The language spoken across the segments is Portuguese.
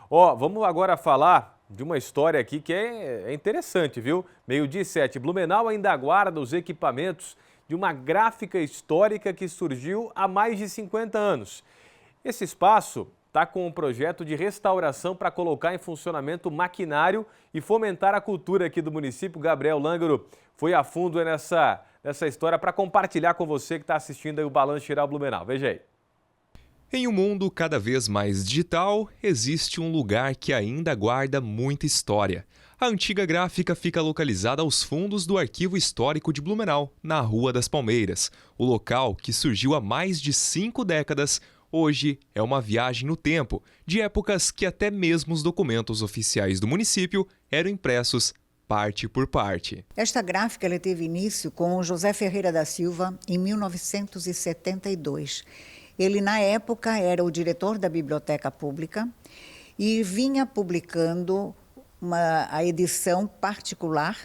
Ó, vamos agora falar de uma história aqui que é interessante, viu? Meio-dia e 7. Blumenau ainda guarda os equipamentos de uma gráfica histórica que surgiu há mais de 50 anos. Esse espaço está com um projeto de restauração para colocar em funcionamento o maquinário e fomentar a cultura aqui do município. Gabriel Lângaro foi a fundo nessa história para compartilhar com você que está assistindo aí o Balanço Geral Blumenau. Veja aí. Em um mundo cada vez mais digital, existe um lugar que ainda guarda muita história. A antiga gráfica fica localizada aos fundos do Arquivo Histórico de Blumenau, na Rua das Palmeiras. O local, que surgiu há mais de 5 décadas, hoje é uma viagem no tempo, de épocas que até mesmo os documentos oficiais do município eram impressos parte por parte. Esta gráfica ela teve início com José Ferreira da Silva em 1972. Ele, na época, era o diretor da Biblioteca Pública e vinha publicando a edição particular,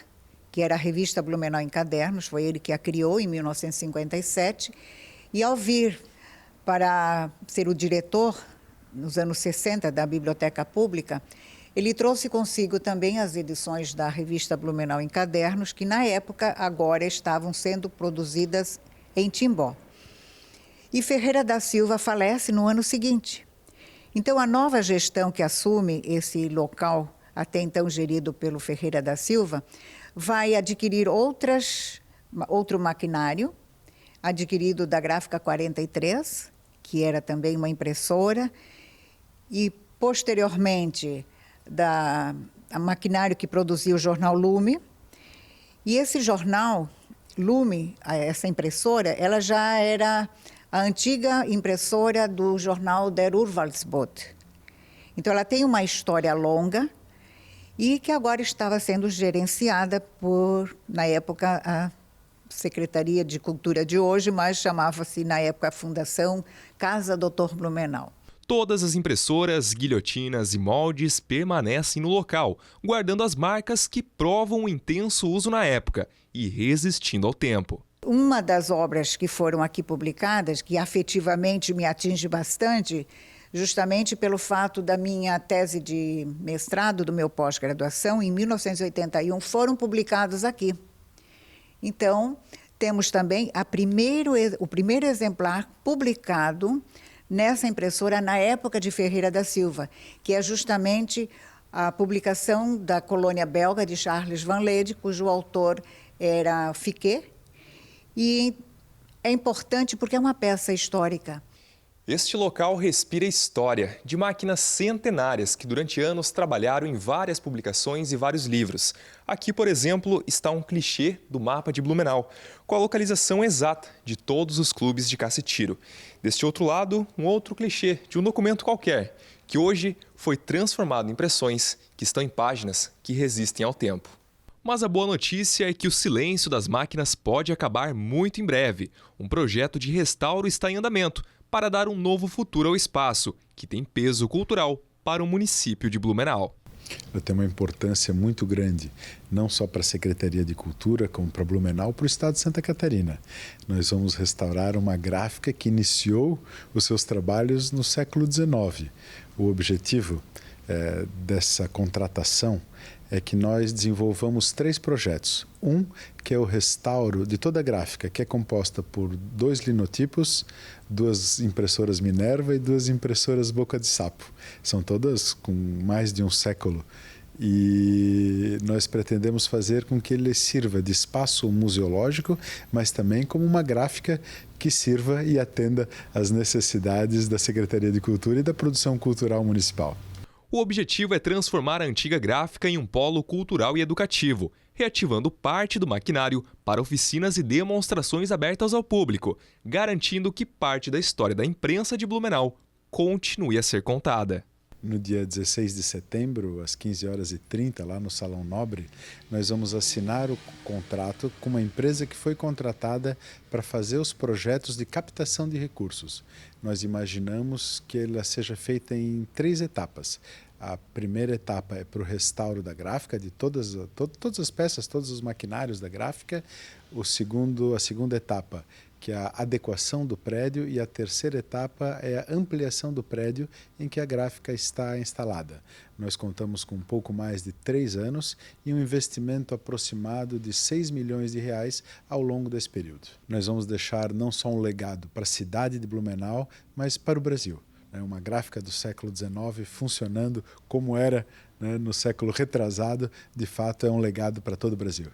que era a revista Blumenau em Cadernos, foi ele que a criou em 1957, e ao vir para ser o diretor, nos anos 60, da Biblioteca Pública, ele trouxe consigo também as edições da revista Blumenau em Cadernos, que na época agora estavam sendo produzidas em Timbó. E Ferreira da Silva falece no ano seguinte. Então, a nova gestão que assume esse local, até então gerido pelo Ferreira da Silva, vai adquirir outro maquinário, adquirido da Gráfica 43, que era também uma impressora, e, posteriormente, a maquinário que produzia o jornal Lume. E esse jornal, Lume, essa impressora, ela já era a antiga impressora do jornal Der Urvalsbot. Então, ela tem uma história longa e que agora estava sendo gerenciada por, na época, a Secretaria de Cultura de hoje, mas chamava-se, na época, a Fundação Casa Dr. Blumenau. Todas as impressoras, guilhotinas e moldes permanecem no local, guardando as marcas que provam o intenso uso na época e resistindo ao tempo. Uma das obras que foram aqui publicadas, que afetivamente me atinge bastante, justamente pelo fato da minha tese de mestrado, do meu pós-graduação, em 1981, foram publicados aqui. Então, temos também o primeiro exemplar publicado nessa impressora na época de Ferreira da Silva, que é justamente a publicação da colônia belga de Charles Van Lede, cujo autor era Fiquet. E é importante porque é uma peça histórica. Este local respira história, de máquinas centenárias que durante anos trabalharam em várias publicações e vários livros. Aqui, por exemplo, está um clichê do mapa de Blumenau, com a localização exata de todos os clubes de caça e tiro. Deste outro lado, um outro clichê de um documento qualquer, que hoje foi transformado em impressões que estão em páginas que resistem ao tempo. Mas a boa notícia é que o silêncio das máquinas pode acabar muito em breve. Um projeto de restauro está em andamento para dar um novo futuro ao espaço, que tem peso cultural para o município de Blumenau. Ela tem uma importância muito grande, não só para a Secretaria de Cultura, como para Blumenau, para o estado de Santa Catarina. Nós vamos restaurar uma gráfica que iniciou os seus trabalhos no século XIX. O objetivo dessa contratação é que nós desenvolvamos 3 projetos. Um, que é o restauro de toda a gráfica, que é composta por 2 linotipos, 2 impressoras Minerva e 2 impressoras Boca de Sapo. São todas com mais de um século. E nós pretendemos fazer com que ele sirva de espaço museológico, mas também como uma gráfica que sirva e atenda às necessidades da Secretaria de Cultura e da produção cultural municipal. O objetivo é transformar a antiga gráfica em um polo cultural e educativo, reativando parte do maquinário para oficinas e demonstrações abertas ao público, garantindo que parte da história da imprensa de Blumenau continue a ser contada. No dia 16 de setembro, às 15h30, lá no Salão Nobre, nós vamos assinar o contrato com uma empresa que foi contratada para fazer os projetos de captação de recursos. Nós imaginamos que ela seja feita em 3 etapas. A primeira etapa é para o restauro da gráfica, de todas as peças, todos os maquinários da gráfica. A segunda etapa, que é a adequação do prédio, e a terceira etapa é a ampliação do prédio em que a gráfica está instalada. Nós contamos com um pouco mais de 3 anos e um investimento aproximado de 6 milhões de reais ao longo desse período. Nós vamos deixar não só um legado para a cidade de Blumenau, mas para o Brasil. Uma gráfica do século XIX funcionando como era, né, no século retrasado, de fato é um legado para todo o Brasil.